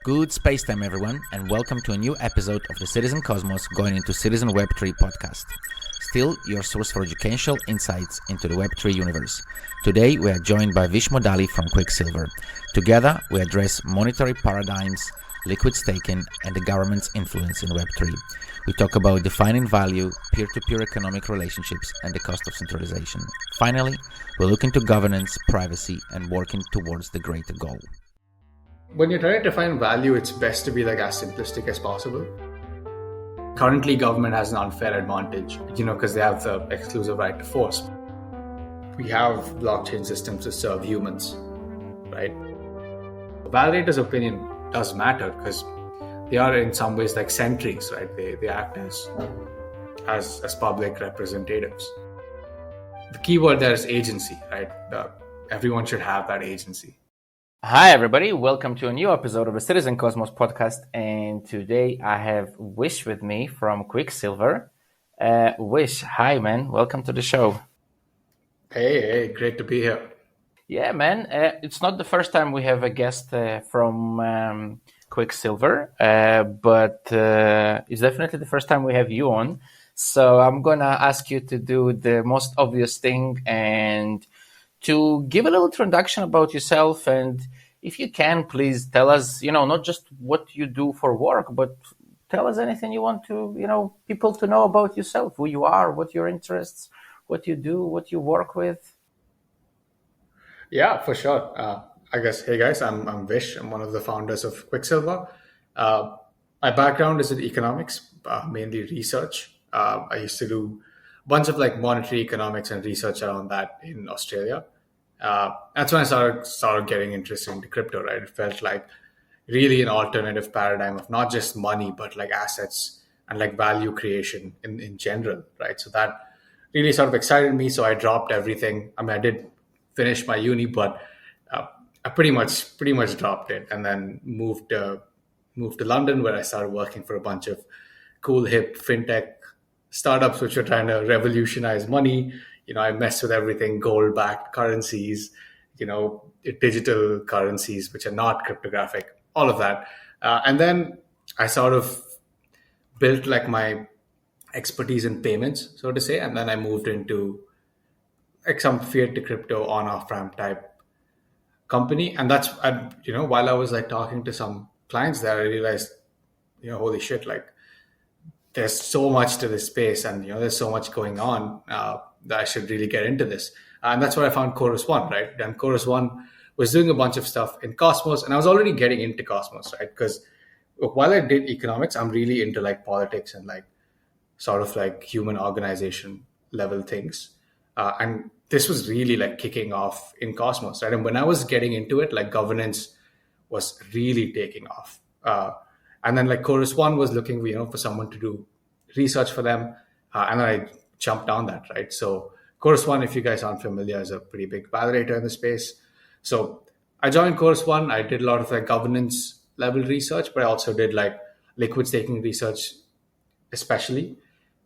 Good space time, everyone, and welcome to a new episode of the Citizen Cosmos going into Citizen Web3 podcast. Still, your source for educational insights into the Web3 universe. Today, we are joined by Vish Modali from Quicksilver. Together, we address monetary paradigms, liquid staking, and the government's influence in Web3. We talk about defining value, peer-to-peer economic relationships, and the cost of centralization. Finally, we look into governance, privacy, and working towards the greater goal. When you're trying to define value, it's best to be as simplistic as possible. Currently, government has an unfair advantage, because they have the exclusive right to force. We have blockchain systems to serve humans, right? The validator's opinion does matter because they are in some ways like sentries, right? They act as public representatives. The key word there is agency, right? Everyone should have that agency. Hi, everybody. Welcome to a new episode of the Citizen Cosmos podcast. And today I have Vish with me from Quicksilver. Vish, hi, man. Welcome to the show. Hey, great to be here. Yeah, man. It's not the first time we have a guest from Quicksilver, but it's definitely the first time we have you on. So I'm going to ask you to do the most obvious thing and to give a little introduction about yourself, and if you can, please tell us, not just what you do for work, but tell us anything you want to, people to know about yourself, who you are, what your interests, what you do, what you work with. Yeah, for sure. I guess, hey guys, I'm Vish. I'm one of the founders of Quicksilver. My background is in economics, mainly research. I used to do a bunch of monetary economics and research around that in Australia. That's when I started getting interested into crypto, right? It felt like really an alternative paradigm of not just money, but assets and value creation in general, right? So that really sort of excited me. So I dropped everything. I mean, I did finish my uni, but I pretty much dropped it and then moved to London, where I started working for a bunch of cool, hip fintech startups which were trying to revolutionize money. I messed with everything, gold-backed currencies, digital currencies, which are not cryptographic, all of that. And then I sort of built my expertise in payments, so to say. And then I moved into some fiat to crypto on-off ramp type company. And that's, while I was talking to some clients there, I realized, holy shit, there's so much to this space and, there's so much going on that I should really get into this. And that's where I found Chorus One, right? And Chorus One was doing a bunch of stuff in Cosmos, and I was already getting into Cosmos, right? Because while I did economics, I'm really into politics and sort of human organization level things. And this was really kicking off in Cosmos, right? And when I was getting into it, governance was really taking off. And then Chorus One was looking, for someone to do research for them. And then I jumped down that, right? So Chorus One, if you guys aren't familiar, is a pretty big validator in the space. So I joined Chorus One. I did a lot of governance level research, but I also did liquid staking research, especially.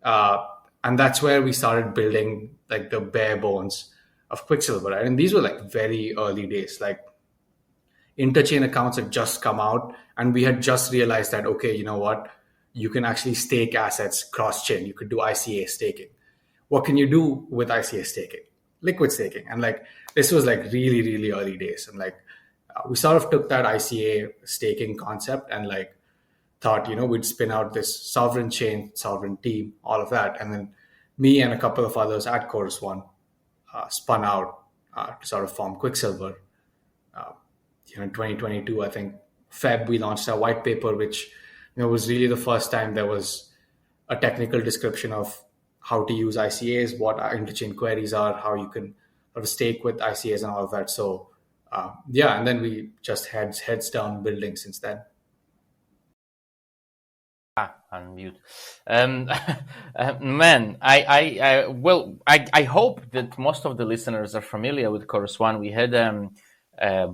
And that's where we started building the bare bones of Quicksilver, right? And these were very early days. Interchain accounts had just come out, and we had just realized that, okay, you know what? You can actually stake assets cross-chain. You could do ICA staking. What can you do with ICA staking? Liquid staking. And this was really, really early days. And we sort of took that ICA staking concept and thought, we'd spin out this sovereign chain, sovereign team, all of that. And then me and a couple of others at Chorus One spun out to sort of form Quicksilver. In 2022, I think Feb, we launched a white paper, which was really the first time there was a technical description of how to use ICAs, what interchain queries are, how you can sort of stake with ICAs and all of that. So and then we just heads down building since then. Unmute. Man, I hope that most of the listeners are familiar with Chorus One. We had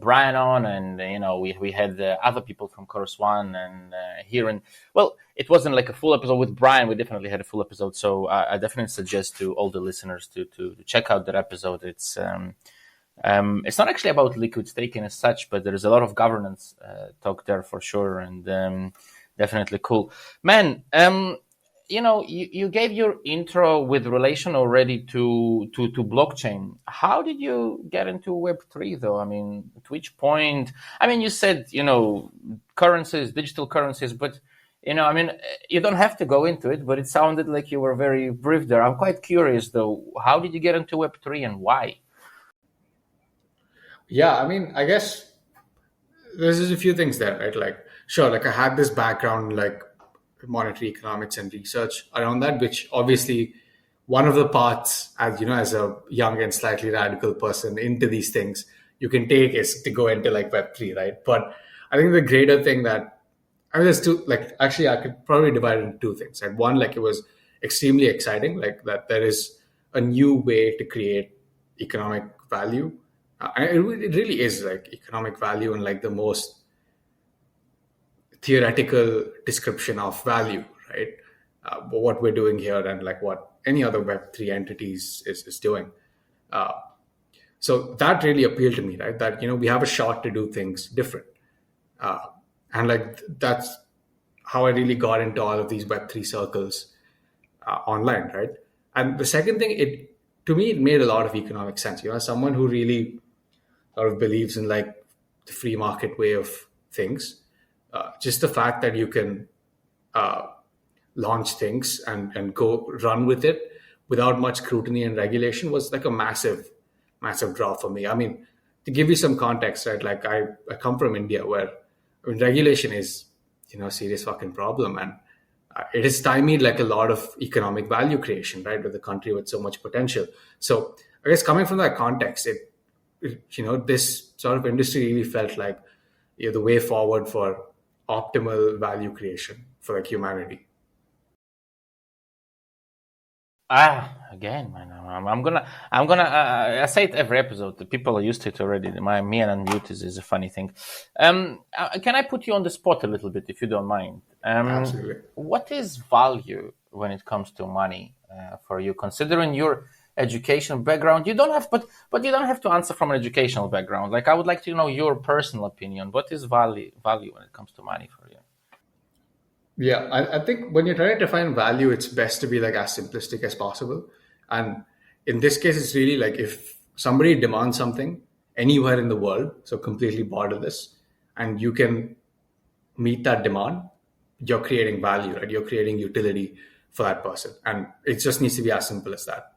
Brian on, and we had other people from Chorus One, and here, and it wasn't a full episode with Brian. We definitely had a full episode, so I definitely suggest to all the listeners to check out that episode. It's It's not actually about liquid staking as such, but there is a lot of governance talk there for sure, and definitely cool. Man, you gave your intro with relation already to blockchain. How did you get into Web3 though? I mean, at which point? I mean, you said, currencies, digital currencies, but I mean, you don't have to go into it, but it sounded like you were very brief there. I'm quite curious though. How did you get into Web3 and why? Yeah, I mean, I guess there's just a few things there, right? Like, sure, like I had this background, like monetary economics and research around that, which obviously one of the parts, as as a young and slightly radical person into these things, you can take is to go into like Web3, right? But I think the greater thing that I mean, there's two, like, actually, I could probably divide it into two things. Like, one, like, it was extremely exciting, like, that there is a new way to create economic value. It really is like economic value and like the most theoretical description of value, right? What we're doing here and like what any other Web3 entities is doing. Uh, so that really appealed to me, right? That, we have a shot to do things different. Uh, and like that's how I really got into all of these Web3 circles online, right? And the second thing, to me, it made a lot of economic sense. As someone who really sort of believes in like the free market way of things, just the fact that you can uh, launch things and go run with it without much scrutiny and regulation was like a massive draw for me. I mean, to give you some context, right? Like I come from India where regulation is a serious fucking problem, and it has stymied like a lot of economic value creation, right, with a country with so much potential. So I guess coming from that context, this sort of industry really felt like the way forward for optimal value creation for like humanity. Again, man, I'm gonna. I say it every episode. The people are used to it already. Me and unmute is a funny thing. Can I put you on the spot a little bit, if you don't mind? Absolutely. What is value when it comes to money for you, considering your education background? You don't have, but you don't have to answer from an educational background. Like, I would like to know your personal opinion. What is value when it comes to money for you? Yeah, I think when you're trying to define value, it's best to be like as simplistic as possible. And in this case, it's really like if somebody demands something anywhere in the world, so completely borderless, and you can meet that demand, you're creating value, right? You're creating utility for that person. And it just needs to be as simple as that.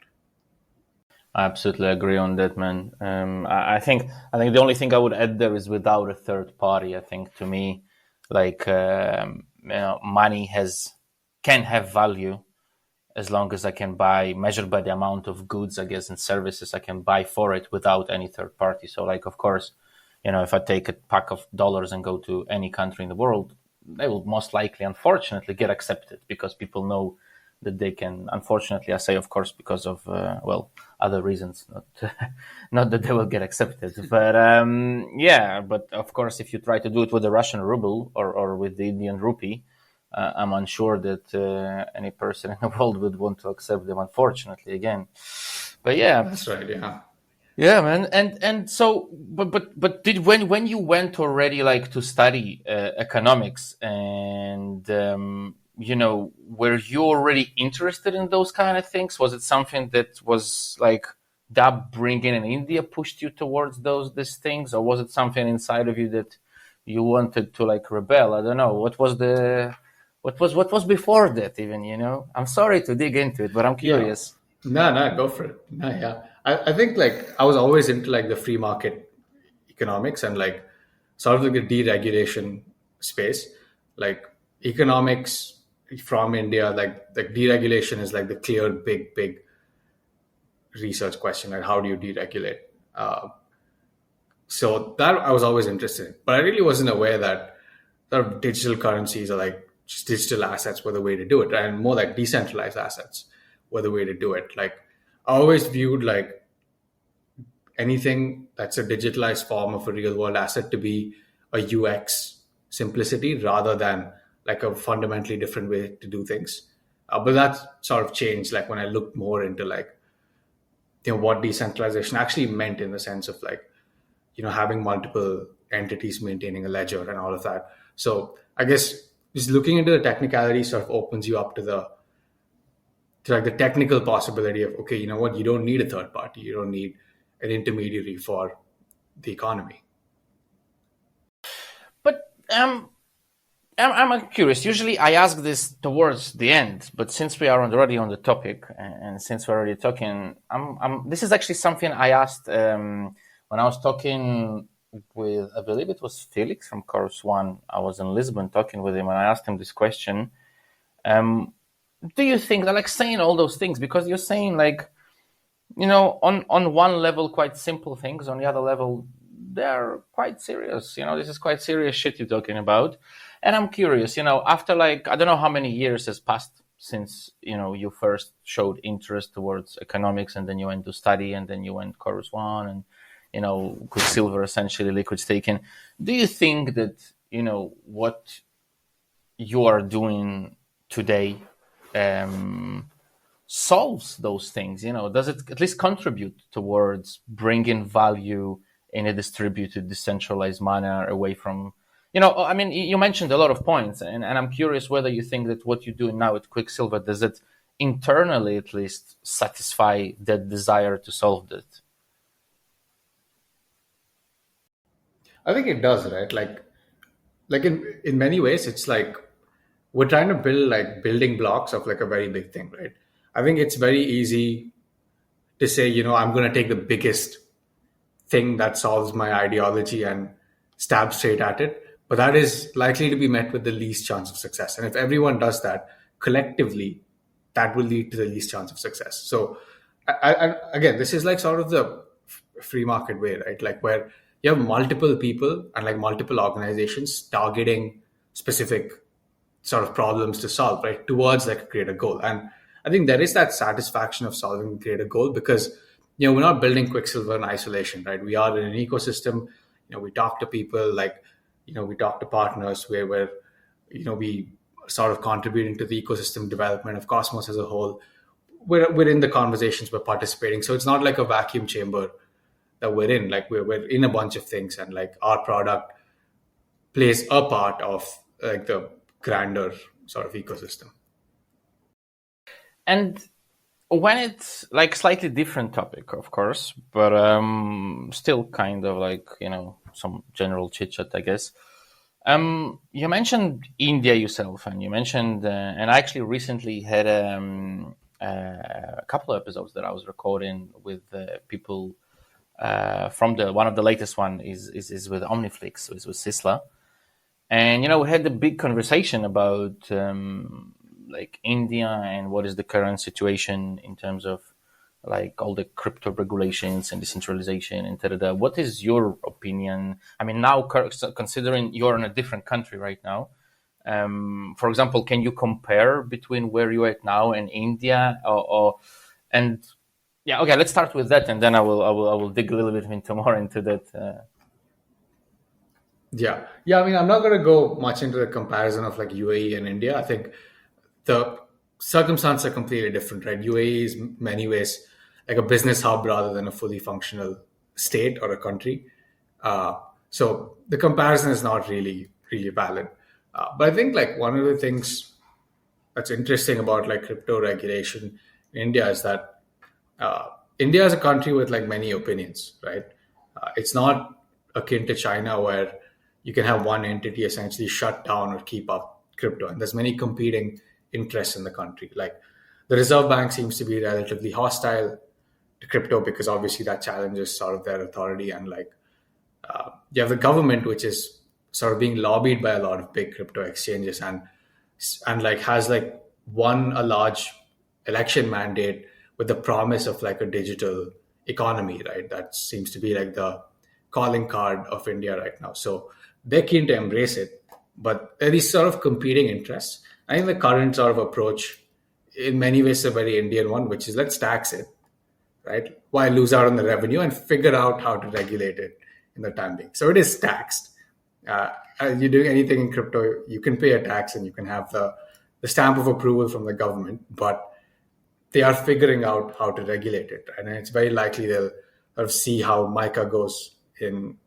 I absolutely agree on that, man. I think the only thing I would add there is without a third party. I think to me, like money can have value as long as I can buy, measured by the amount of goods, I guess, and services I can buy for it without any third party. So, like, of course, if I take a pack of dollars and go to any country in the world, they will most likely, unfortunately, get accepted because people know that they can. Unfortunately, I say, of course, because of other reasons, not not that they will get accepted. But yeah, but of course, if you try to do it with the Russian ruble or with the Indian rupee, I'm unsure that any person in the world would want to accept them. Unfortunately, again, but yeah, That's right. Yeah. yeah, man. And so, but did when you went already like to study economics and were you already interested in those kind of things? Was it something that was like the upbringing in India pushed you towards these things, or was it something inside of you that you wanted to like rebel? I don't know. What was before that even? I'm sorry to dig into it, but I'm Yeah. curious. No, no, go for it. No, yeah. I think like I was always into like the free market economics and like sort of like the deregulation space. Like economics from India, like deregulation is like the clear big research question. Like how do you deregulate? So that I was always interested in, but I really wasn't aware that sort of digital currencies or like just digital assets were the way to do it, right? And more like decentralized assets were the way to do it. Like I always viewed like anything that's a digitalized form of a real world asset to be a UX simplicity rather than like a fundamentally different way to do things. But that sort of changed like when I looked more into like what decentralization actually meant in the sense of like having multiple entities maintaining a ledger and all of that. So I guess just looking into the technicality sort of opens you up to like the technical possibility of, okay, you know what, you don't need a third party, you don't need an intermediary for the economy. But I'm curious. Usually, I ask this towards the end, but since we are already on the topic, and since we're already talking, this is actually something I asked when I was talking with, I believe it was Felix from Course One. I was in Lisbon talking with him, and I asked him this question: do you think that, like, saying all those things, because you're saying, like, on one level, quite simple things, on the other level, they're quite serious. This is quite serious shit you're talking about. And I'm curious, after, like, I don't know how many years has passed since, you first showed interest towards economics, and then you went to study, and then you went Chorus One, and, Quicksilver, essentially liquid staking. Do you think that, what you are doing today solves those things? Does it at least contribute towards bringing value in a distributed, decentralized manner away from, I mean, you mentioned a lot of points, and I'm curious whether you think that what you're doing now at Quicksilver, does it internally at least satisfy that desire to solve that? I think it does, right? Like in many ways, it's like we're trying to build like building blocks of like a very big thing, right? I think it's very easy to say, I'm going to take the biggest thing that solves my ideology and stab straight at it. But that is likely to be met with the least chance of success. And if everyone does that collectively, that will lead to the least chance of success. So, again, this is like sort of the free market way, right? Like where you have multiple people and like multiple organizations targeting specific sort of problems to solve, right, towards like a greater goal. And I think there is that satisfaction of solving a greater goal because we're not building Quicksilver in isolation, right? We are in an ecosystem. We talk to people, like we talk to partners where we sort of contributing to the ecosystem development of Cosmos as a whole. We're in the conversations, we're participating. So it's not like a vacuum chamber that we're in. Like we're in a bunch of things, and like our product plays a part of like the grander sort of ecosystem. And when it's like slightly different topic, of course, but still kind of like, some general chit chat, I guess. You mentioned India yourself, and you mentioned, and I actually recently had a couple of episodes that I was recording with people from one of the latest one is with Omniflix, is with Sisla. And, we had a big conversation about like India and what is the current situation in terms of like all the crypto regulations and decentralization and da-da-da. What is your opinion? I mean, now considering you're in a different country right now, for example, can you compare between where you're at now and India and yeah, okay, let's start with that, and then I will dig a little bit more into that. Yeah. I mean, I'm not going to go much into the comparison of like UAE and India. I think the circumstances are completely different, right? UAE is in many ways like a business hub rather than a fully functional state or a country. So the comparison is not really valid. But I think like one of the things that's interesting about like crypto regulation in India is that India is a country with like many opinions, right? It's not akin to China where you can have one entity essentially shut down or keep up crypto. And there's many competing interests in the country. Like the Reserve Bank seems to be relatively hostile to crypto because obviously that challenges sort of their authority. And like you have the government, which is sort of being lobbied by a lot of big crypto exchanges and like has like won a large election mandate with the promise of like a digital economy, right? That seems to be like the calling card of India right now. So they're keen to embrace it, but there are these sort of competing interests. I think the current sort of approach in many ways is a very Indian one, which is let's tax it, right? Why lose out on the revenue and figure out how to regulate it in the time being. So it is taxed. You're doing anything in crypto, you can pay a tax and you can have the stamp of approval from the government, but they are figuring out how to regulate it, and it's very likely they'll sort of see how MiCA goes in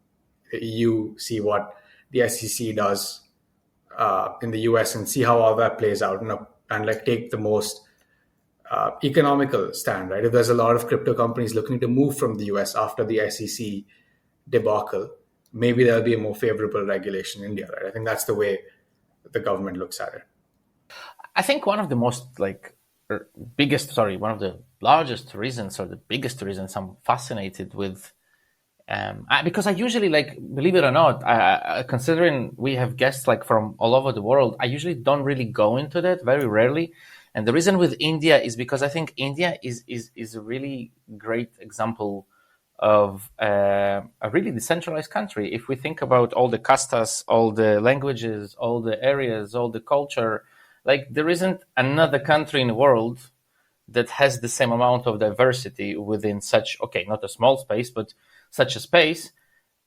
the EU, see what the SEC does in the US, and see how all that plays out, and like take the most economical stand, right? If there's a lot of crypto companies looking to move from the US after the SEC debacle, maybe there'll be a more favorable regulation in India, right? I think that's the way the government looks at it. I think one of the most one of the largest reasons or the biggest reasons I'm fascinated with, because I usually, like, believe it or not, considering we have guests like from all over the world, I usually don't really go into that, very rarely. And the reason with India is because I think India is a really great example of a really decentralized country. If we think about all the castas, all the languages, all the areas, all the culture, like there isn't another country in the world that has the same amount of diversity within such, okay, not a small space, but such a space.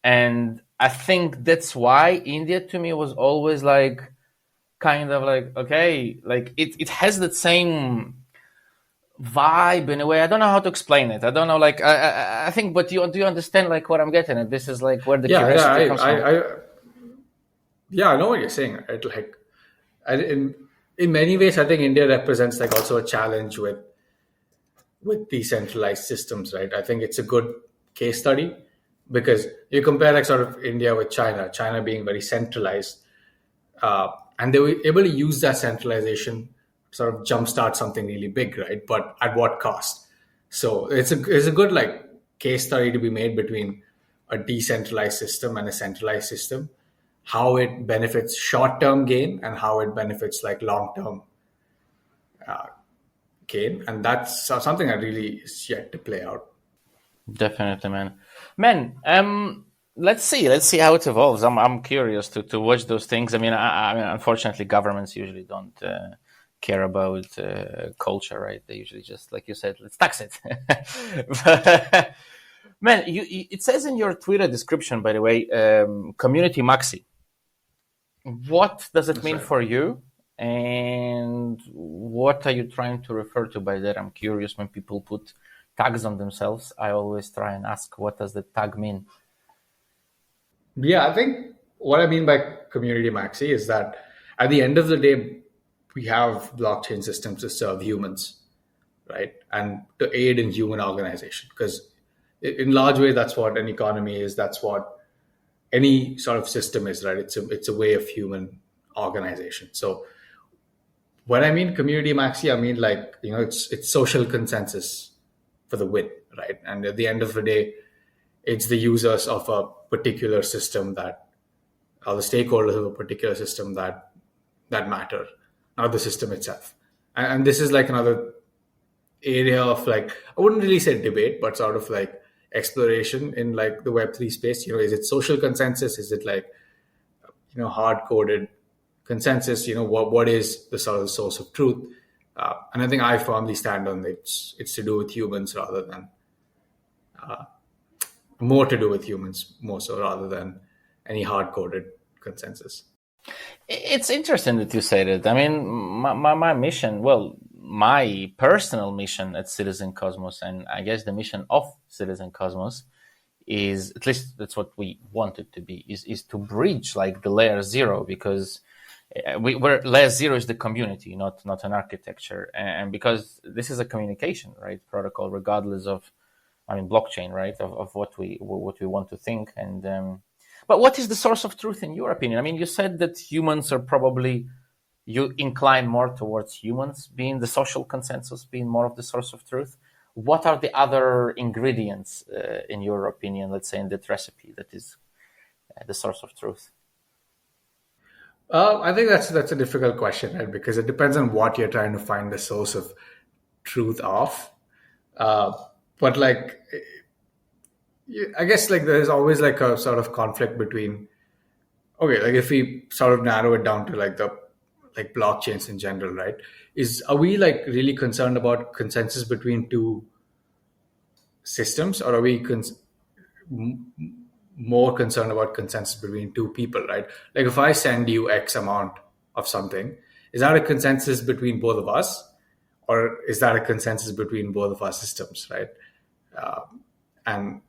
And I think that's why India to me was always like, kind of like, okay, like it has that same vibe in a way. I don't know how to explain it. I don't know, like, I think, but do you understand like what I'm getting at? This is like where the curiosity comes from. Yeah, I know what you're saying. It like, in many ways, I think India represents like also a challenge with decentralized systems, right? I think it's a good case study because you compare like sort of India with China being very centralized, and they were able to use that centralization to sort of jumpstart something really big, right? But at what cost? So it's a good like case study to be made between a decentralized system and a centralized system, how it benefits short-term gain and how it benefits like long-term gain, and that's something that really is yet to play out. Definitely, man. Let's see how it evolves. I'm curious to watch those things. I mean, unfortunately, governments usually don't care about culture, right? They usually just, like you said, let's tax it. But, man, it says in your Twitter description, by the way, community maxi. What does it mean for you? And what are you trying to refer to by that? I'm curious. When people put tags on themselves, I always try and ask, what does the tag mean? Yeah, I think what I mean by community maxi is that at the end of the day, we have blockchain systems to serve humans, right? And to aid in human organization. Because in large way, that's what an economy is. That's what any sort of system is, right? It's a way of human organization. So when I mean community maxi, I mean like, it's social consensus for the win, right? And at the end of the day, it's the users of a particular system or the stakeholders of a particular system that matter, not the system itself. And this is like another area of like, I wouldn't really say debate, but sort of like exploration in like the Web3 space. Is it social consensus? Is it like, hard coded consensus? What is the sort of source of truth? And I think I firmly stand on it's to do with humans rather than more to do with humans, more so rather than any hard coded consensus. It's interesting that you say that. I mean, my mission, well, my personal mission at Citizen Cosmos, and I guess the mission of Citizen Cosmos is, at least that's what we want it to be, is to bridge like the layer zero, because where layer zero is the community, not an architecture, and because this is a communication, right, protocol, regardless of, blockchain, right, of what we want to think. And but what is the source of truth in your opinion? I mean, you said that humans are probably, you incline more towards humans being the social consensus, being more of the source of truth. What are the other ingredients, in your opinion, let's say, in that recipe that is the source of truth? I think that's a difficult question, right? Because it depends on what you're trying to find the source of truth of. But like, I guess like there's always like a sort of conflict between, okay, like if we sort of narrow it down to like the like blockchains in general, right? Are we like really concerned about consensus between two systems, or are we more concerned about consensus between two people, right? Like if I send you X amount of something, is that a consensus between both of us? or is that a consensus between both of our systems, right? And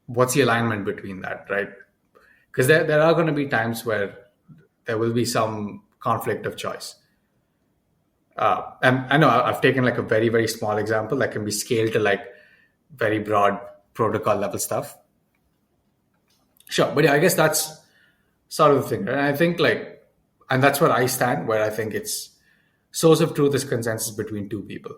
what's the alignment between that, right? Because there are going to be times where there will be some conflict of choice. And I know I've taken like a very, very small example that can be scaled to like very broad protocol level stuff. Sure. But yeah, I guess that's sort of the thing. Right? And I think like, and that's where I stand, where I think it's source of truth is consensus between two people.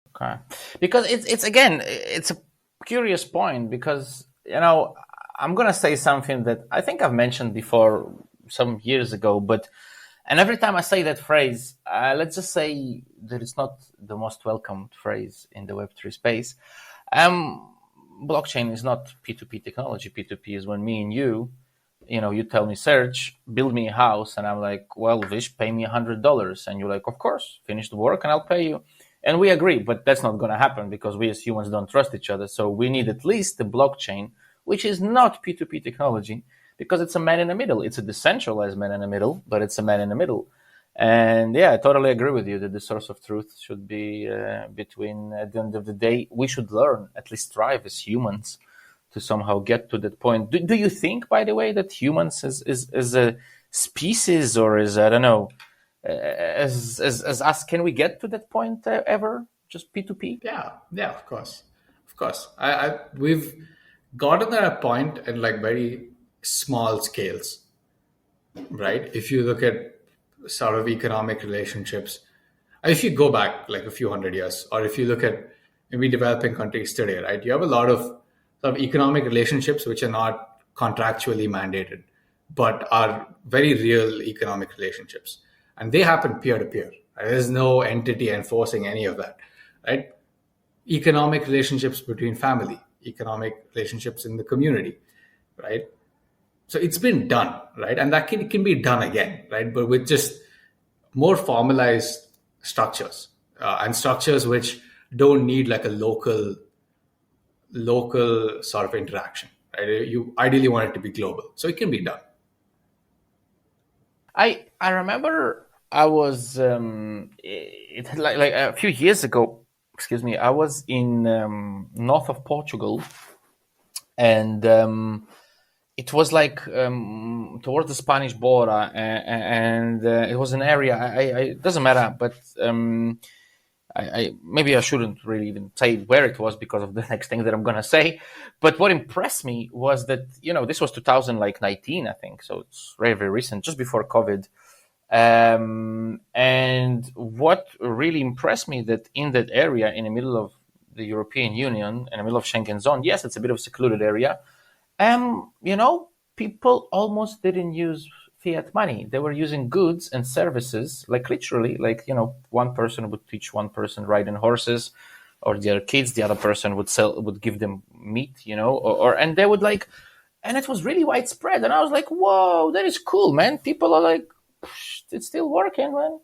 Okay, because it's again, it's a curious point because I'm gonna say something that I think I've mentioned before some years ago, but and every time I say that phrase, let's just say that it's not the most welcomed phrase in the Web3 space. Blockchain is not P2P technology. P2P is when me and you tell me search, build me a house, and I'm like, well, Vish, pay me $100, and you're like, of course, finish the work and I'll pay you. And we agree, but that's not going to happen because we as humans don't trust each other. So we need at least the blockchain, which is not P2P technology, because it's a man in the middle. It's a decentralized man in the middle, but it's a man in the middle. And yeah, I totally agree with you that the source of truth should be between, at the end of the day, we should learn, at least strive as humans to somehow get to that point. Do you think, by the way, that humans as a species or as, I don't know, as us, can we get to that point ever? Just P2P? Yeah, of course. Of course. We've gotten at a point in like very small scales, right? If you look at sort of economic relationships, if you go back like a few hundred years, or if you look at maybe developing countries today, right? You have a lot of sort of economic relationships which are not contractually mandated, but are very real economic relationships. And they happen peer to peer. There's no entity enforcing any of that, right? Economic relationships between family, economic relationships in the community, right? So it's been done, right? And that can be done again, right? But with just more formalized structures and structures which don't need like a local sort of interaction, right? You ideally want it to be global, so it can be done. I remember I was like a few years ago. Excuse me. I was in north of Portugal, and it was like towards the Spanish border, and it was an area. It doesn't matter, but I maybe I shouldn't really even say where it was because of the next thing that I'm gonna say. But what impressed me was that this was 2019, I think, so it's very, very recent, just before COVID. And what really impressed me that in that area, in the middle of the European Union, in the middle of Schengen zone, yes, it's a bit of a secluded area. People almost didn't use fiat money. They were using goods and services, like literally, like, one person would teach one person riding horses or their kids, the other person would give them meat, and they would like, and it was really widespread. And I was like, whoa, that is cool, man. People are like, it's still working, man.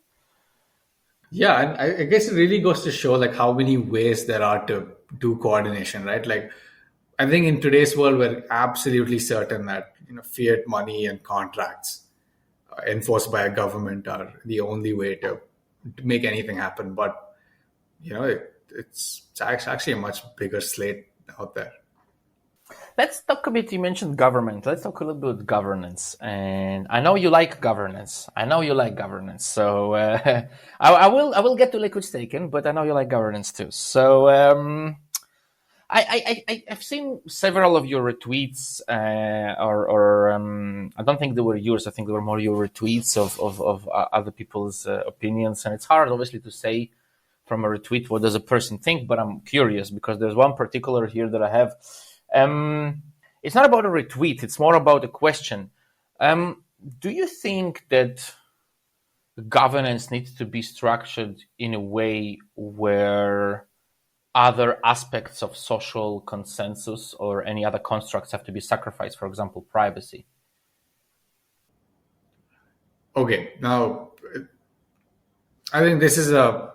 Yeah, and I guess it really goes to show like how many ways there are to do coordination, right? Like, I think in today's world, we're absolutely certain that fiat money and contracts enforced by a government are the only way to make anything happen. But it's actually a much bigger slate out there. Let's talk a bit. You mentioned government. Let's talk a little bit about governance. And I know you like governance. So I will get to liquid staking, but I know you like governance too. So I've seen several of your retweets, or I don't think they were yours. I think they were more your retweets of other people's opinions. And it's hard, obviously, to say from a retweet what does a person think. But I'm curious because there's one particular here that I have. It's not about a retweet. It's more about a question. Do you think that governance needs to be structured in a way where other aspects of social consensus or any other constructs have to be sacrificed, for example, privacy? Okay, now I think this is a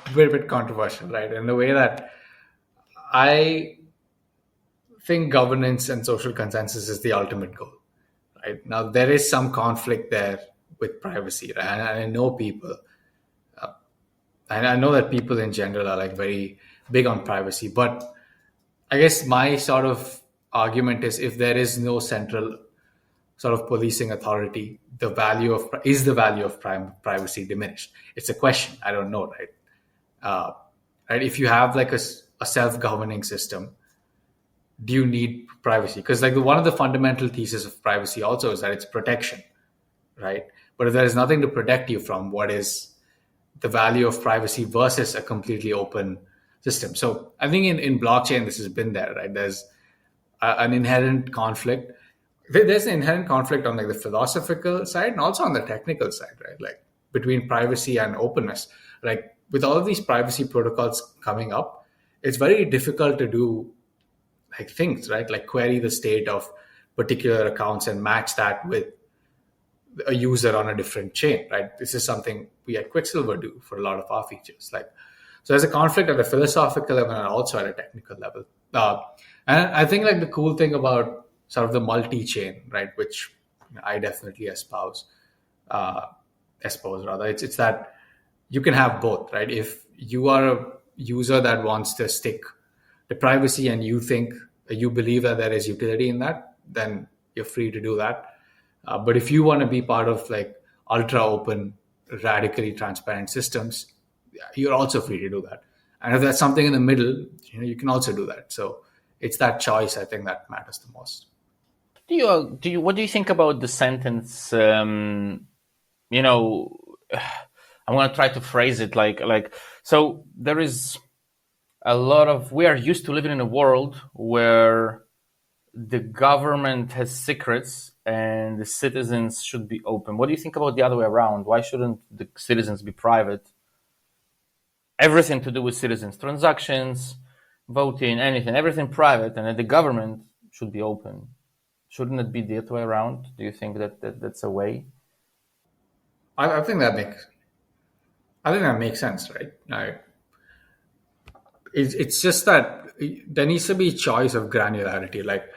very bit controversial, right? In the way that I think governance and social consensus is the ultimate goal, right? Now, there is some conflict there with privacy, right? And I know people And I know that people in general are like very big on privacy, but I guess my sort of argument is if there is no central sort of policing authority, the value of privacy diminished? It's a question. I don't know, right? Uh, right. If you have like a self-governing system, do you need privacy? Because like one of the fundamental thesis of privacy also is that it's protection, right? But if there is nothing to protect you from, what is the value of privacy versus a completely open system? So I think in blockchain, this has been there, right? There's an inherent conflict. There's an inherent conflict on like the philosophical side and also on the technical side, right? Like between privacy and openness. Like with all of these privacy protocols coming up, it's very difficult to do like things, right? Like query the state of particular accounts and match that with a user on a different chain, right? This is something we at Quicksilver do for a lot of our features. Like, so there's a conflict at a philosophical level and also at a technical level. And I think like the cool thing about sort of the multi-chain, right, which I definitely uh, espouse rather, it's that you can have both, right? If you are a user that wants to stick to privacy and you believe that there is utility in that, then you're free to do that. But if you want to be part of like ultra open, radically transparent systems, you're also free to do that. And if there's something in the middle, you can also do that. So it's that choice, I think, that matters the most. What do you think about the sentence? You know, I'm going to try to phrase it like so. There is a lot of we are used to living in a world where the government has secrets and the citizens should be open. What do you think about the other way around? Why shouldn't the citizens be private? Everything to do with citizens, transactions, voting, anything, everything private, and then the government should be open. Shouldn't it be the other way around? Do you think that's a way? I think that makes sense, right? It's just that there needs to be choice of granularity, like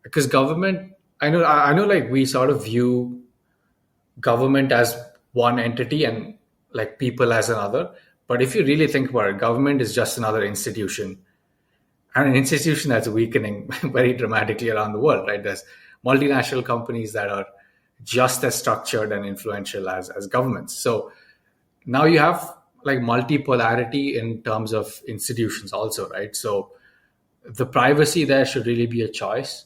because government. I know, like we sort of view government as one entity and like people as another. But if you really think about it, government is just another institution and an institution that's weakening very dramatically around the world, right? There's multinational companies that are just as structured and influential as governments. So now you have like multipolarity in terms of institutions also, right? So the privacy there should really be a choice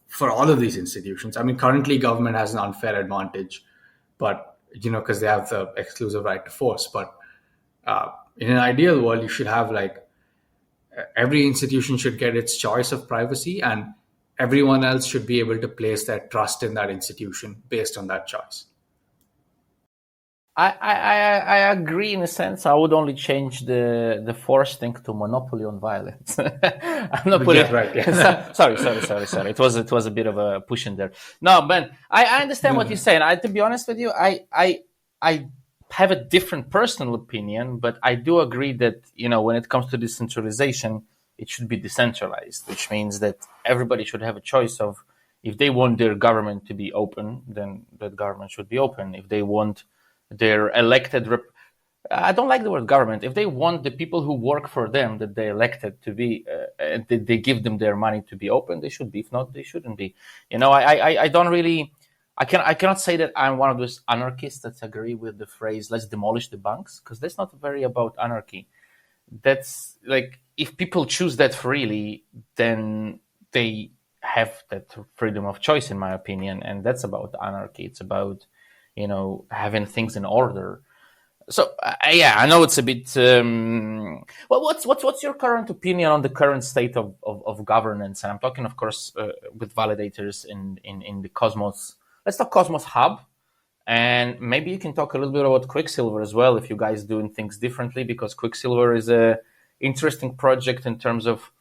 for all of these institutions. I mean, currently government has an unfair advantage, but because they have the exclusive right to force. But in an ideal world, you should have like every institution should get its choice of privacy, and everyone else should be able to place their trust in that institution based on that choice. I agree in a sense. I would only change the force thing to monopoly on violence. I'm not putting. Yeah, right. Yeah. Sorry. It was a bit of a push in there. No, Ben, I understand what you're saying. To be honest with you, I have a different personal opinion, but I do agree that when it comes to decentralization, it should be decentralized, which means that everybody should have a choice of if they want their government to be open, then that government should be open. If they want their elected I don't like the word government. If they want the people who work for them that they elected to be, and they give them their money to be open, they should be. If not, they shouldn't be. I don't really. I cannot say that I'm one of those anarchists that agree with the phrase "let's demolish the banks" because that's not very about anarchy. That's like if people choose that freely, then they have that freedom of choice, in my opinion, and that's about anarchy. It's about having things in order. So yeah, I know it's a bit. Well, what's your current opinion on the current state of governance? And I'm talking, of course, with validators in the Cosmos. Let's talk Cosmos Hub, and maybe you can talk a little bit about Quicksilver as well, if you guys doing things differently, because Quicksilver is a interesting project in terms of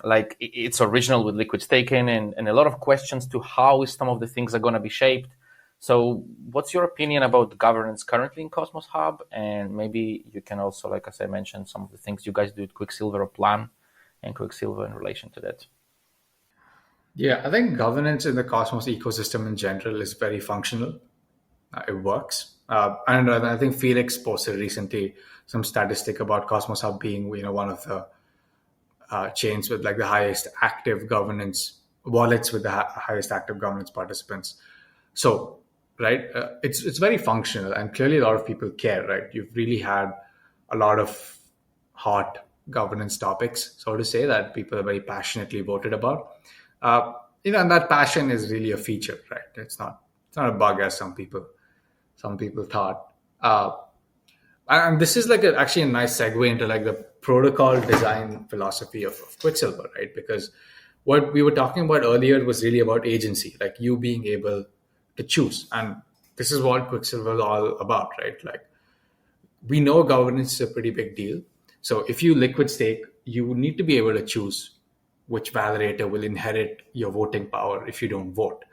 like it's original with liquid staking and a lot of questions to how some of the things are going to be shaped. So what's your opinion about the governance currently in Cosmos Hub? And maybe you can also, like as I mentioned, some of the things you guys do at Quicksilver or plan and Quicksilver in relation to that. Yeah, I think governance in the Cosmos ecosystem in general is very functional. It works. And I think Felix posted recently some statistic about Cosmos Hub being, one of the chains with like the highest active governance wallets with the highest active governance participants. So, right, it's very functional, and clearly a lot of people care. Right, you've really had a lot of hot governance topics, so to say, that people are very passionately voted about. And that passion is really a feature, right? It's not a bug as some people thought. And this is like actually a nice segue into like the protocol design philosophy of Quicksilver, right? Because what we were talking about earlier was really about agency, like you being able to choose. And this is what Quicksilver is all about, right? Like we know governance is a pretty big deal. So if you liquid stake, you need to be able to choose which validator will inherit your voting power if you don't vote,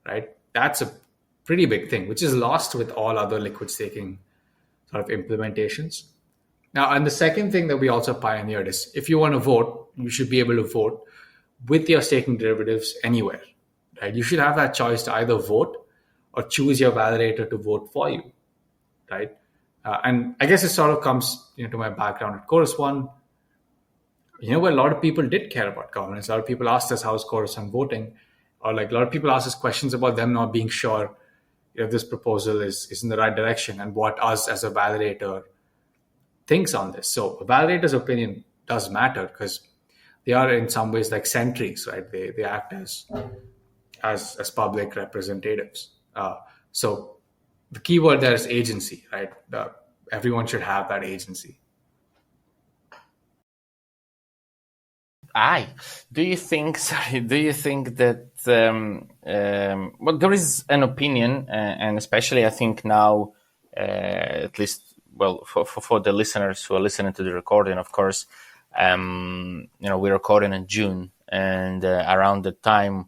right? That's a pretty big thing, which is lost with all other liquid staking sort of implementations. Now, and the second thing that we also pioneered is if you want to vote, you should be able to vote with your staking derivatives anywhere, right? You should have that choice to either vote or choose your validator to vote for you, right? And I guess it sort of comes to my background at Chorus One, where a lot of people did care about governance. A lot of people asked us how's Chorus One voting, or like a lot of people asked us questions about them not being sure if this proposal is in the right direction and what us as a validator thinks on this. So a validator's opinion does matter because they are in some ways like sentries, right? They act as public representatives. So the key word there is agency, right? Everyone should have that agency. Aye. Do you think? Sorry. Do you think that? Well, there is an opinion, and especially I think now, at least, well, for the listeners who are listening to the recording, of course, we're recording in June, and around the time,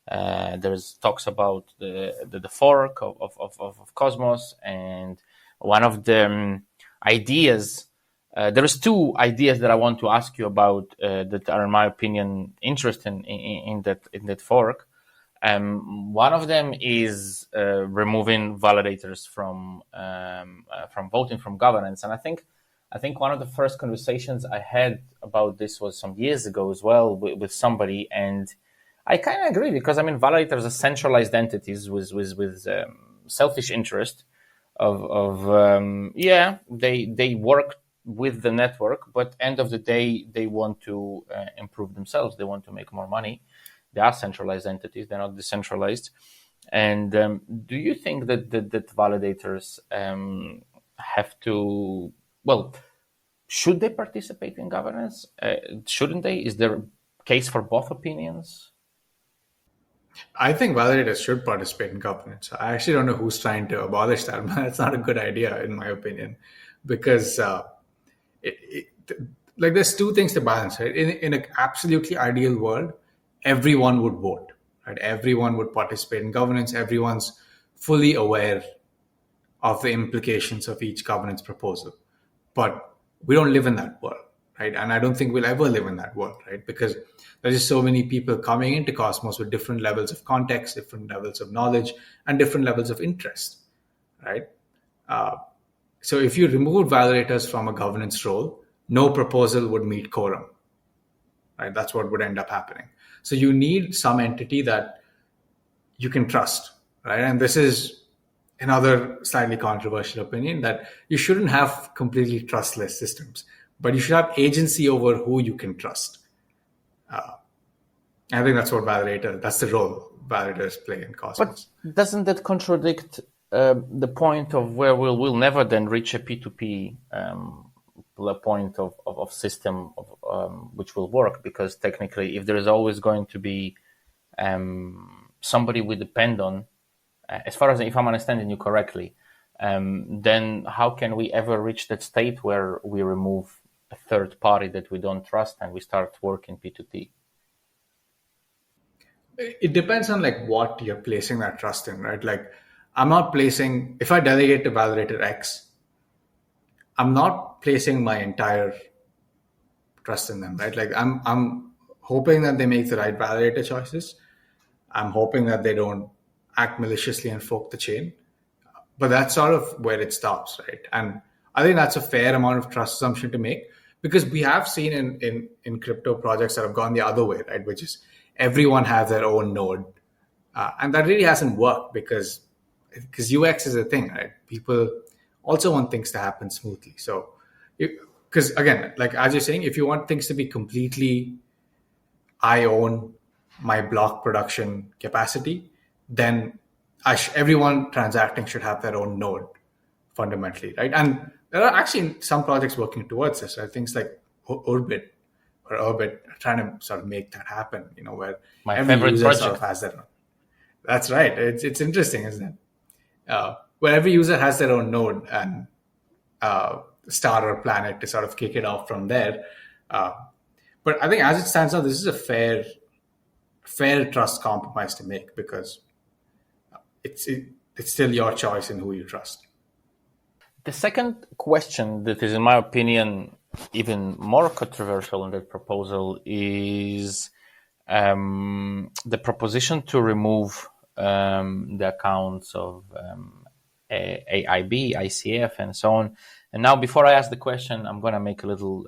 there's talks about the fork of Cosmos, and one of the ideas. There is two ideas that I want to ask you about that are, in my opinion, interesting in that fork. One of them is removing validators from voting from governance, and I think one of the first conversations I had about this was some years ago as well with somebody, and I kind of agree because validators are centralized entities with selfish interest they work with the network, but end of the day, they want to improve themselves. They want to make more money. They are centralized entities. They're not decentralized. And do you think that validators have to, should they participate in governance? Shouldn't they? Is there a case for both opinions? I think validators should participate in governance. I actually don't know who's trying to abolish that, but that's not a good idea, in my opinion, because there's two things to balance, right? In an absolutely ideal world, everyone would vote, right? Everyone would participate in governance. Everyone's fully aware of the implications of each governance proposal. But we don't live in that world, right? And I don't think we'll ever live in that world, right? Because there's just so many people coming into Cosmos with different levels of context, different levels of knowledge, and different levels of interest, right? So if you remove validators from a governance role, no proposal would meet quorum, right? That's what would end up happening. So you need some entity that you can trust, right? And this is another slightly controversial opinion, that you shouldn't have completely trustless systems, but you should have agency over who you can trust. I think that's the role validators play in Cosmos. But doesn't that contradict the point of where we'll never then reach a P2P point of system which will work? Because technically, if there is always going to be somebody we depend on, as far as if I'm understanding you correctly, then how can we ever reach that state where we remove a third party that we don't trust and we start working P2P? It depends on like what you're placing that trust in, right? Like if I delegate to validator X, I'm not placing my entire trust in them, right? Like I'm hoping that they make the right validator choices. I'm hoping that they don't act maliciously and fork the chain. but that's sort of where it stops, right? And I think that's a fair amount of trust assumption to make, because we have seen in crypto projects that have gone the other way, right? Which is everyone has their own node, and that really hasn't worked because UX is a thing, right? People also want things to happen smoothly. So, because again, like as you're saying, if you want things to be completely, I own my block production capacity, then everyone transacting should have their own node fundamentally, right? And there are actually some projects working towards this, right? Things like Orbit are trying to sort of make that happen, where My every favorite user sort of project. has their own. That's right. It's interesting, isn't it? Where every user has their own node and star or planet to sort of kick it off from there. Uh, but I think as it stands now, this is a fair trust compromise to make, because it's still your choice in who you trust. The second question that is, in my opinion, even more controversial in that proposal is the proposition to remove the accounts of AIB, ICF, and so on. And now, before I ask the question, I'm going to make a little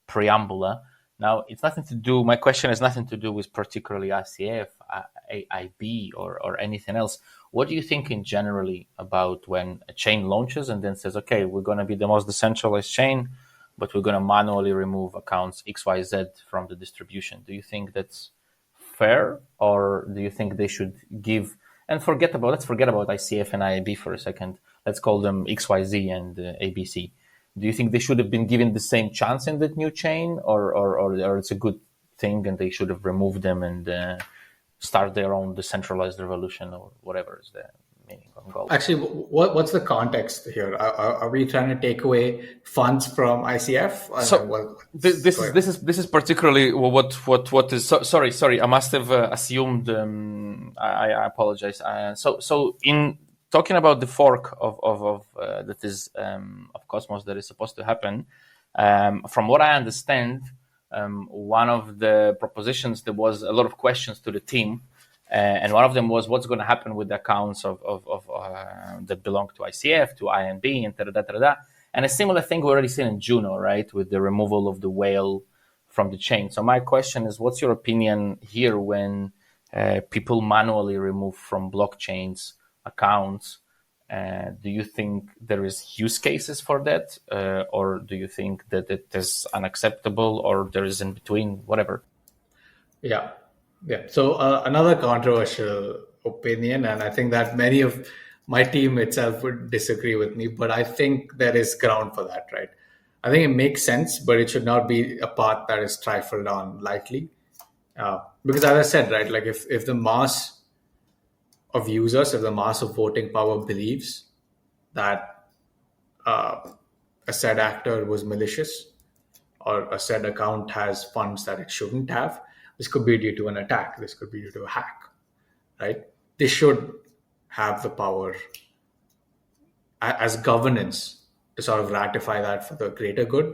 preamble. Now, it's nothing to do. My question has nothing to do with particularly ICF, AIB, or anything else. What do you think in generally about when a chain launches and then says, okay, we're going to be the most decentralized chain, but we're going to manually remove accounts XYZ from the distribution? Do you think that's fair, or do you think they should give, and let's forget about ICF and IAB for a second. Let's call them XYZ and ABC. Do you think they should have been given the same chance in that new chain, or it's a good thing and they should have removed them and start their own decentralized revolution, or whatever is the meaning of goal? Actually, what's the context here? Are we trying to take away funds from ICF? So this is particularly what is. Sorry. I must have assumed. I apologize. So in talking about the fork of that is of Cosmos that is supposed to happen, from what I understand, one of the propositions, there was a lot of questions to the team, and one of them was what's going to happen with the accounts of that belong to ICF, to INB, and da. And a similar thing we already seen in Juno, right, with the removal of the whale from the chain. So my question is, what's your opinion here when people manually remove from blockchains accounts? Do you think there is use cases for that, or do you think that it is unacceptable, or there is in between, whatever? Yeah. So another controversial opinion, and I think that many of my team itself would disagree with me, but I think there is ground for that, right? I think it makes sense, but it should not be a path that is trifled on lightly. Because as I said, right, like if the mass of users, if the mass of voting power believes that a said actor was malicious, or a said account has funds that it shouldn't have, this could be due to an attack, this could be due to a hack, right? They should have the power as governance to sort of ratify that for the greater good.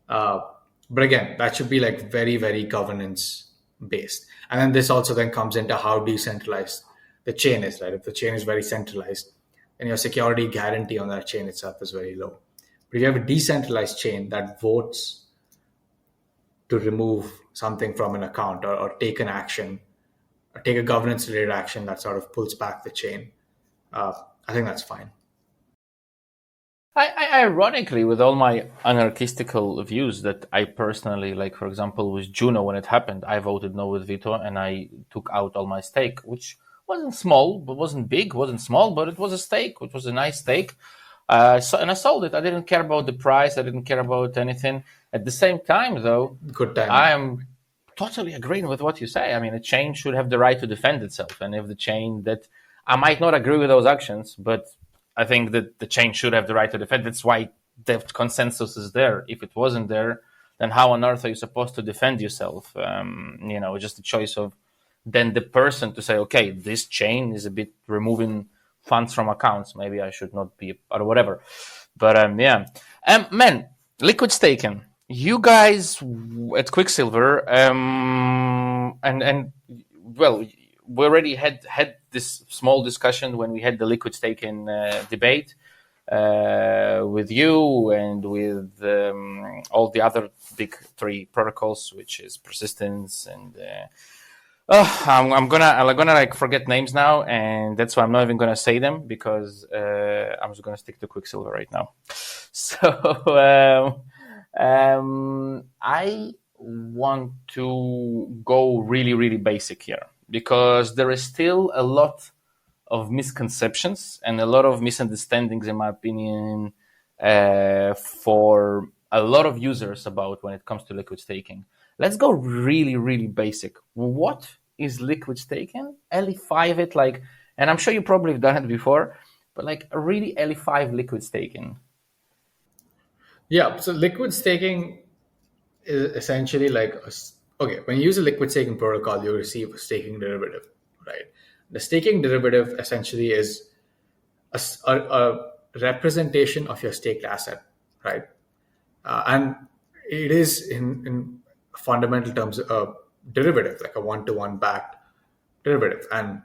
But again, that should be like very, very governance based. And then this also then comes into how decentralized the chain is, right? If the chain is very centralized, then your security guarantee on that chain itself is very low. But if you have a decentralized chain that votes to remove something from an account, or take an action, or take a governance related action that sort of pulls back the chain, I think that's fine. I ironically, with all my anarchistical views that I personally, like, for example, with Juno, when it happened, I voted no with veto and I took out all my stake, which wasn't small, but wasn't big, wasn't small, but it was a stake, which was a nice stake. And I sold it. I didn't care about the price. I didn't care about anything. At the same time, though, Good time. I am totally agreeing with what you say. I mean, a chain should have the right to defend itself. And if the chain that I might not agree with those actions, but I think that the chain should have the right to defend. That's why the consensus is there. If it wasn't there, then how on earth are you supposed to defend yourself? Just a choice of then the person to say, okay, this chain is a bit removing funds from accounts. Maybe I should not be, or whatever. But man, liquid staking. You guys at Quicksilver, and well, we already had this small discussion when we had the liquid staking debate with you and with all the other big three protocols, which is persistence and I'm gonna like forget names now, and that's why I'm not even gonna say them because I'm just gonna stick to Quicksilver right now. So I want to go really, really basic here because there is still a lot of misconceptions and a lot of misunderstandings, in my opinion, for a lot of users about when it comes to liquid staking. Let's go really, really basic. What is liquid staking? Elify it like, and I'm sure you probably have done it before, but like really elify liquid staking. Yeah, so liquid staking is essentially like okay, when you use a liquid staking protocol, you receive a staking derivative, right? The staking derivative essentially is a representation of your staked asset, right? And it is in fundamental terms a derivative, like a one-to-one backed derivative, and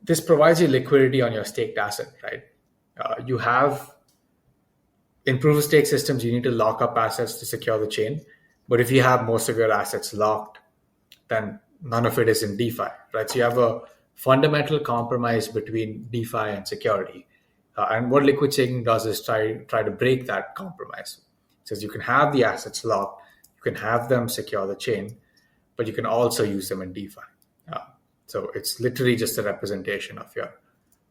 this provides you liquidity on your staked asset, right? You have in proof of stake systems, you need to lock up assets to secure the chain. But if you have most of your assets locked, then none of it is in DeFi, right? So you have a fundamental compromise between DeFi and security. And what liquid staking does is try to break that compromise. It says you can have the assets locked, you can have them secure the chain, but you can also use them in DeFi. So it's literally just a representation of your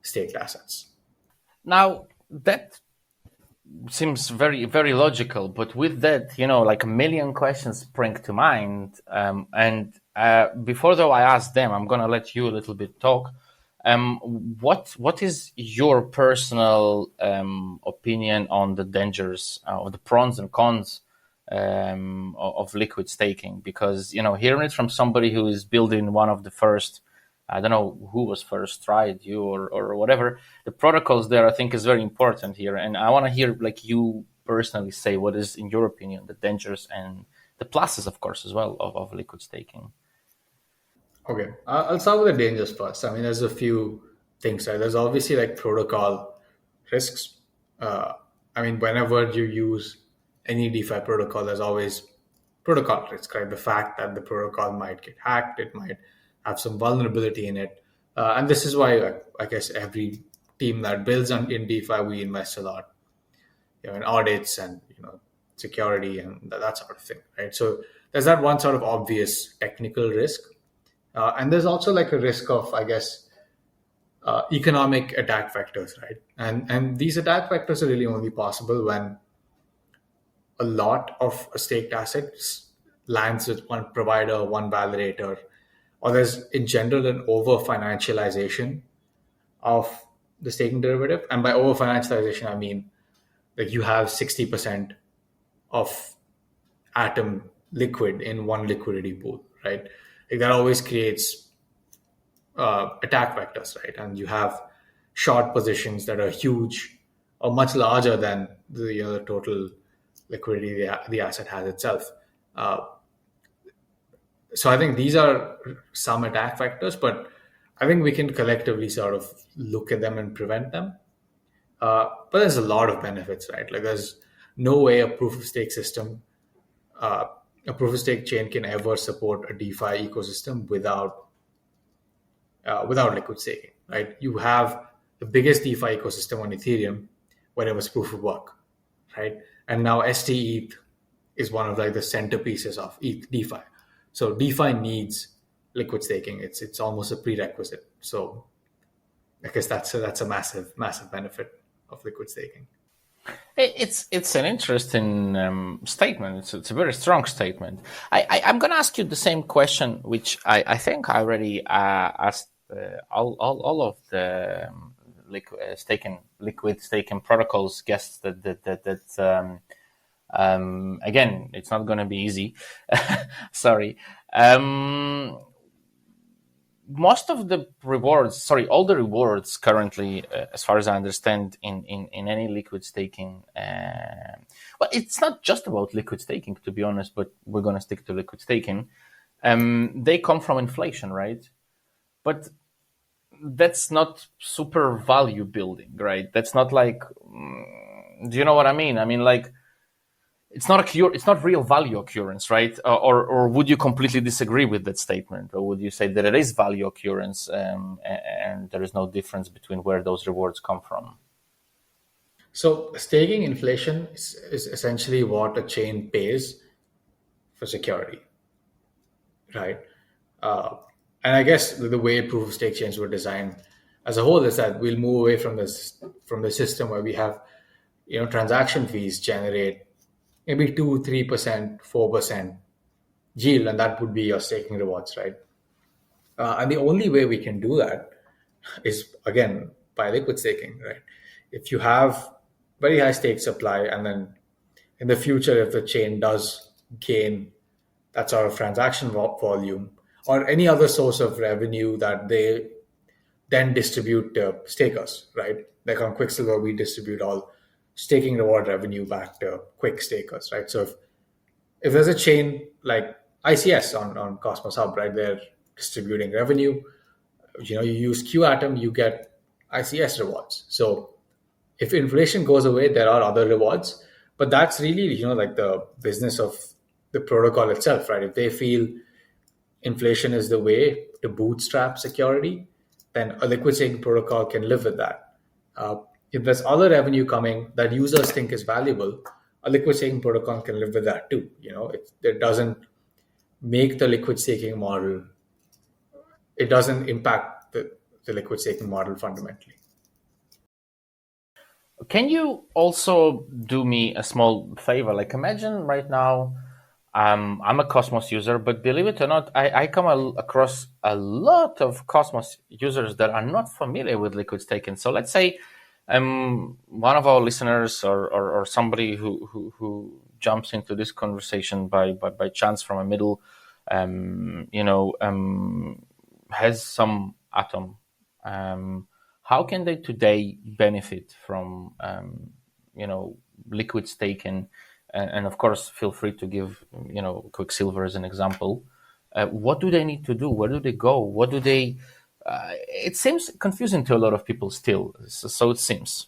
staked assets. Now, that seems very, very logical, but with that, like a million questions spring to mind. And before though I ask them, I'm gonna let you a little bit talk. What is your personal opinion on the dangers or the pros and cons of liquid staking? Because hearing it from somebody who is building one of the first, I don't know who was first, tried you or whatever. The protocols there, I think, is very important here, and I want to hear like you personally say what is, in your opinion, the dangers and the pluses, of course, as well of liquid staking. Okay, I'll start with the dangers first. I mean, there's a few things, right? There's obviously like protocol risks. I mean, whenever you use any DeFi protocol, there's always protocol risk, right? The fact that the protocol might get hacked, it might have some vulnerability in it. And this is why I guess every team that builds in DeFi, we invest a lot in audits and security and that sort of thing, right? So there's that one sort of obvious technical risk. And there's also like a risk of, I guess, economic attack vectors, right? And these attack vectors are really only possible when a lot of staked assets lands with one provider, one validator, or there's in general an over financialization of the staking derivative. And by over financialization, I mean like you have 60% of Atom liquid in one liquidity pool, right? Like that always creates attack vectors, right? And you have short positions that are huge or much larger than the total liquidity the asset has itself. So I think these are some attack vectors, but I think we can collectively sort of look at them and prevent them. But there's a lot of benefits, right? Like there's no way a proof of stake system, a proof of stake chain can ever support a DeFi ecosystem without liquid staking, right? You have the biggest DeFi ecosystem on Ethereum when it was proof of work, right? And now STETH is one of like the centerpieces of DeFi. So DeFi needs liquid staking. It's almost a prerequisite. So I guess that's a massive benefit of liquid staking. It's an interesting statement. It's a very strong statement. I'm going to ask you the same question, which I think I already asked all of the liquid staking protocols guests that again, it's not going to be easy. Sorry. Most of the rewards, all the rewards currently, as far as I understand, in any liquid staking, well, it's not just about liquid staking, to be honest, but we're going to stick to liquid staking. They come from inflation, right? but that's not super value building, right? That's not like, do you know what I mean? I mean, like, it's not real value occurrence, right? Or would you completely disagree with that statement, or would you say that it is value occurrence, and there is no difference between where those rewards come from? So staking inflation is essentially what a chain pays for security, right? Uh, and I guess the way proof of stake chains were designed as a whole is that we'll move away from this from the system where we have, transaction fees generate maybe 2, 3%, 4% yield, and that would be your staking rewards, right? And the only way we can do that is again by liquid staking, right? If you have very high stake supply, and then in the future, if the chain does gain that sort of transaction volume or any other source of revenue that they then distribute to stakers, right? Like on Quicksilver, we distribute all staking reward revenue back to quick stakers, right? So if there's a chain like ICS on Cosmos Hub, right, they're distributing revenue. You use QAtom, you get ICS rewards. So if inflation goes away, there are other rewards, but that's really, like the business of the protocol itself, right? If they feel inflation is the way to bootstrap security, then a liquid staking protocol can live with that. If there's other revenue coming that users think is valuable, a liquid staking protocol can live with that too. It doesn't make the liquid staking model, it doesn't impact the liquid staking model fundamentally. Can you also do me a small favor? Like, imagine right now, I'm a Cosmos user, but believe it or not, I come across a lot of Cosmos users that are not familiar with liquid staking. So let's say one of our listeners or somebody who jumps into this conversation by chance from a middle, has some Atom. How can they today benefit from liquid staking? And of course, feel free to give Quicksilver as an example. What do they need to do? Where do they go? What do they? It seems confusing to a lot of people still. So it seems.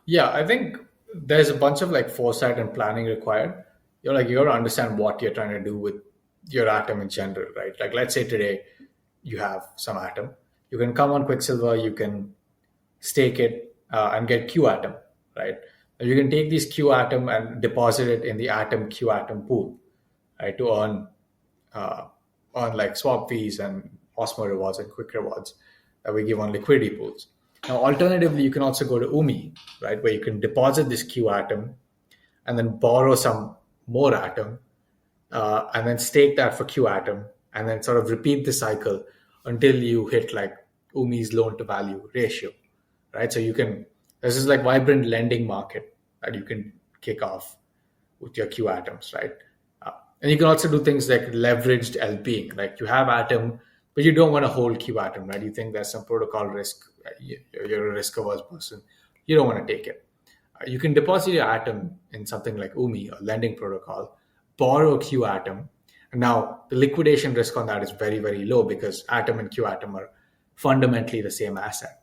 Yeah, I think there's a bunch of like foresight and planning required. You got to understand what you're trying to do with your Atom in general, right? Like let's say today you have some Atom. You can come on Quicksilver, you can stake it and get Q Atom, right? You can take this Q Atom and deposit it in the Atom Q Atom pool, right, to uh, earn like swap fees and Osmo rewards and quick rewards that we give on liquidity pools. Now, alternatively, you can also go to UMI, right, where you can deposit this Q Atom and then borrow some more Atom and then stake that for Q Atom and then sort of repeat the cycle until you hit like UMI's loan to value ratio, right? So this is like vibrant lending market that you can kick off with your Q Atoms, right? And you can also do things like leveraged LPing, like you have Atom, but you don't want to hold Q Atom, right? You think there's some protocol risk, you're a risk averse person, you don't want to take it. You can deposit your Atom in something like UMI, a lending protocol, borrow Q Atom. And now the liquidation risk on that is very, very low because Atom and Q Atom are fundamentally the same asset.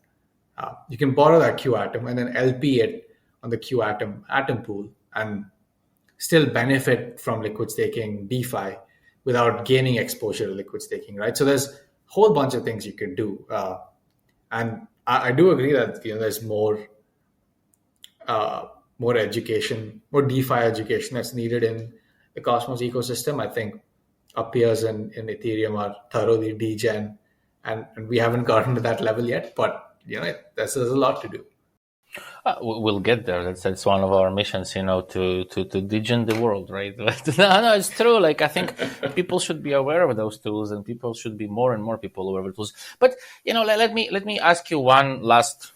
You can borrow that Q Atom and then LP it on the Q Atom pool and still benefit from liquid staking DeFi without gaining exposure to liquid staking, right? So there's a whole bunch of things you can do. And I do agree that there's more education, more DeFi education that's needed in the Cosmos ecosystem. I think our peers in Ethereum are thoroughly degen, and we haven't gotten to that level yet. But there's a lot to do. We'll get there. That's one of our missions, to degen the world, right? No, it's true. Like, I think people should be aware of those tools, and people should be more and more people aware of tools. But let me ask you one last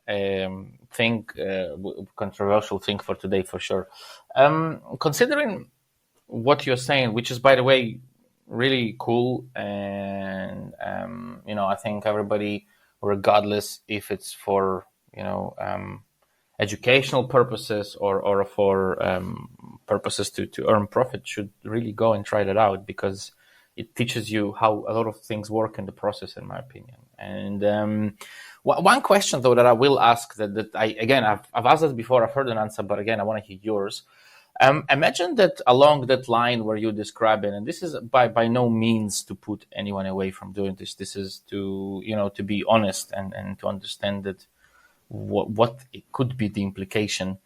thing, controversial thing for today, for sure. Considering what you're saying, which is, by the way, really cool, and I think everybody, regardless if it's for educational purposes or for purposes to earn profit, should really go and try that out, because it teaches you how a lot of things work in the process, in my opinion. And one question though that I will ask, that I, again, I've asked it before, I've heard an answer, but again I want to hear yours. Imagine that along that line where you describe it, and this is by no means to put anyone away from doing this. This is to, to be honest and to understand that what it could be the implication.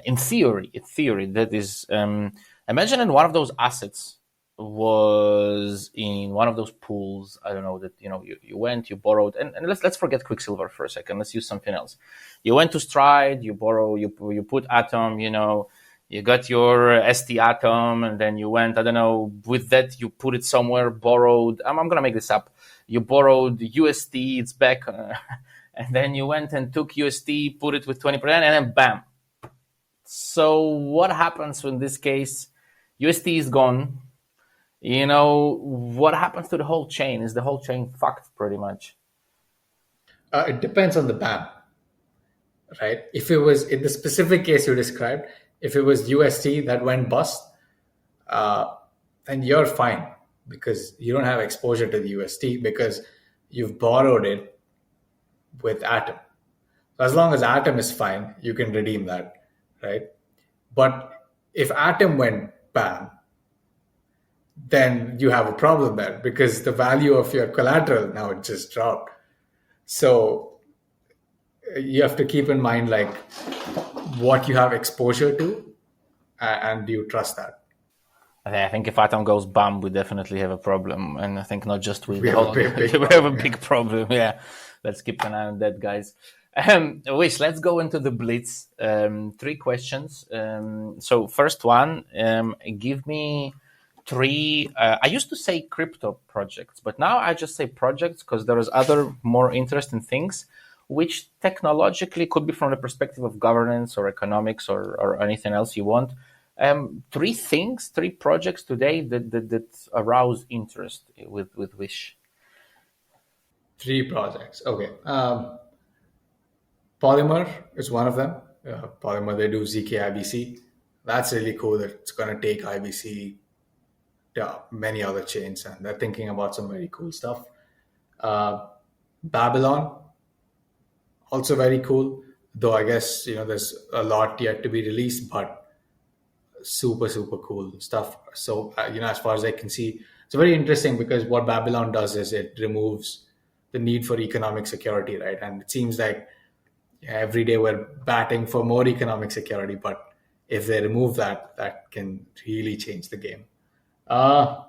In theory, that is, imagine in one of those assets was in one of those pools. I don't know, that you went, you borrowed, and let's forget Quicksilver for a second. Let's use something else. You went to Stride, you borrow, you put Atom, you got your ST Atom, and then you went, I don't know, with that you put it somewhere, borrowed. I'm gonna make this up. You borrowed USD, it's back, and then you went and took USD, put it with 20%, and then bam. So what happens in this case? USD is gone. What happens to the whole chain? Is the whole chain fucked pretty much? It depends on the ban, right? If it was in the specific case you described, if it was USD that went bust, then you're fine because you don't have exposure to the USD because you've borrowed it with Atom. So as long as Atom is fine, you can redeem that, right? But if Atom went bam, then you have a problem there because the value of your collateral now it just dropped. So you have to keep in mind like what you have exposure to, and do you trust that? I think if Atom goes bam, we definitely have a problem, and I think not just with We the have a whole, big we have a problem, big problem. Yeah, let's keep an eye on that, guys. Wish, let's go into the blitz. 3 questions. So first one, give me 3. I used to say crypto projects, but now I just say projects because there is other more interesting things, which technologically could be from the perspective of governance or economics or anything else you want. 3 things, 3 projects today that arouse interest with Wish. 3 projects. Okay. Polymer is one of them. Polymer, they do ZK IBC. That's really cool that it's going to take IBC to many other chains, and they're thinking about some very cool stuff. Babylon, also very cool, though I guess there's a lot yet to be released, but super super cool stuff. So as far as I can see, it's very interesting because what Babylon does is it removes the need for economic security, right? And it seems like every day we're batting for more economic security, but if they remove that, that can really change the game. And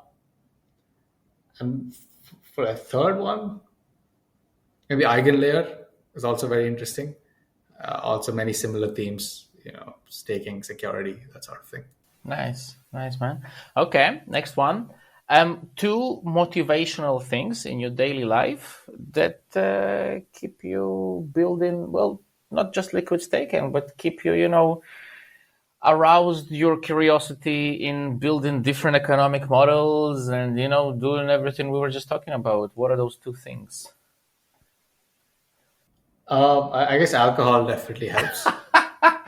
for a third one, maybe Eigenlayer is also very interesting. Also many similar themes, staking, security, that sort of thing. Nice, man. Okay, next one. 2 motivational things in your daily life that keep you building, well, not just liquid staking, but keep you, aroused your curiosity in building different economic models and, doing everything we were just talking about. What are those 2 things? I guess alcohol definitely helps.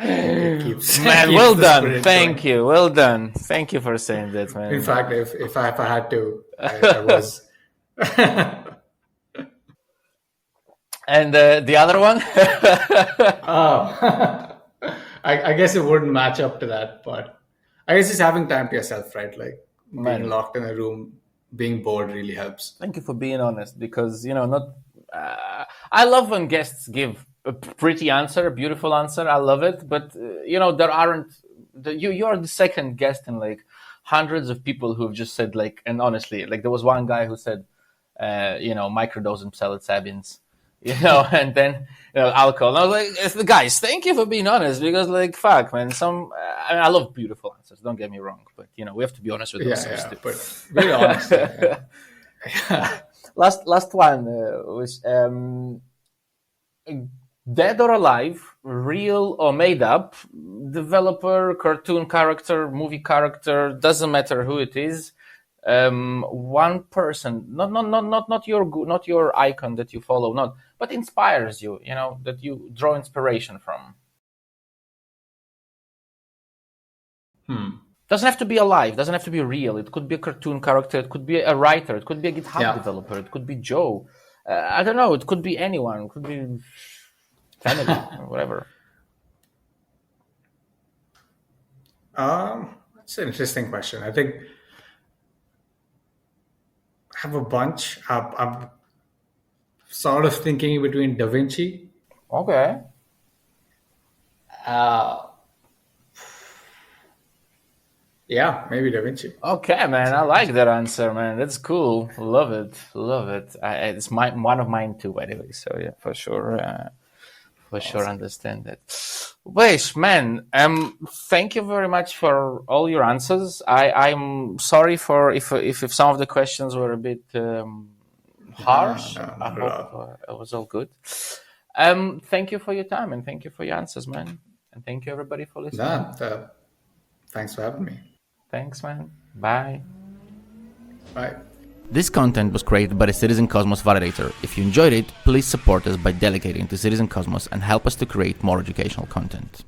It keeps, Man, keeps well the done. spirit Thank going. you. Well done. Thank you for saying that, man. In fact, if I had to, I was. And the other one? I guess it wouldn't match up to that, but I guess just having time to yourself, right? Like being Man. locked in a room, being bored really helps. Thank you for being honest, because I love when guests give a pretty answer, a beautiful answer. I love it, but there aren't. You are the second guest in like hundreds of people who have just said like, and honestly, like there was one guy who said, microdose and psilocybins, and then alcohol. And I was like, guys, thank you for being honest, because like fuck, man, I love beautiful answers. Don't get me wrong, but we have to be honest with ourselves too. But very honest. Yeah. Last one, which dead or alive, real or made up, developer, cartoon character, movie character, doesn't matter who it is. One person, not your icon that you follow, but inspires you, that you draw inspiration from. Doesn't have to be alive, doesn't have to be real. It could be a cartoon character, it could be a writer, it could be a GitHub developer, it could be Joe. I don't know, it could be anyone, it could be family, or whatever. That's an interesting question. I think I have a bunch. I'm sort of thinking between Da Vinci. Okay. Yeah, maybe Da Vinci. Okay, man, I like that answer, man. That's cool. Love it, love it. It's one of mine too, by the way. So yeah, for sure, understand that. Vish, man, thank you very much for all your answers. I'm sorry for if some of the questions were a bit harsh. I hope it was all good. Thank you for your time and thank you for your answers, man. And thank you everybody for listening. Thanks for having me. Thanks, man. Bye. Bye. This content was created by the Citizen Cosmos Validator. If you enjoyed it, please support us by delegating to Citizen Cosmos and help us to create more educational content.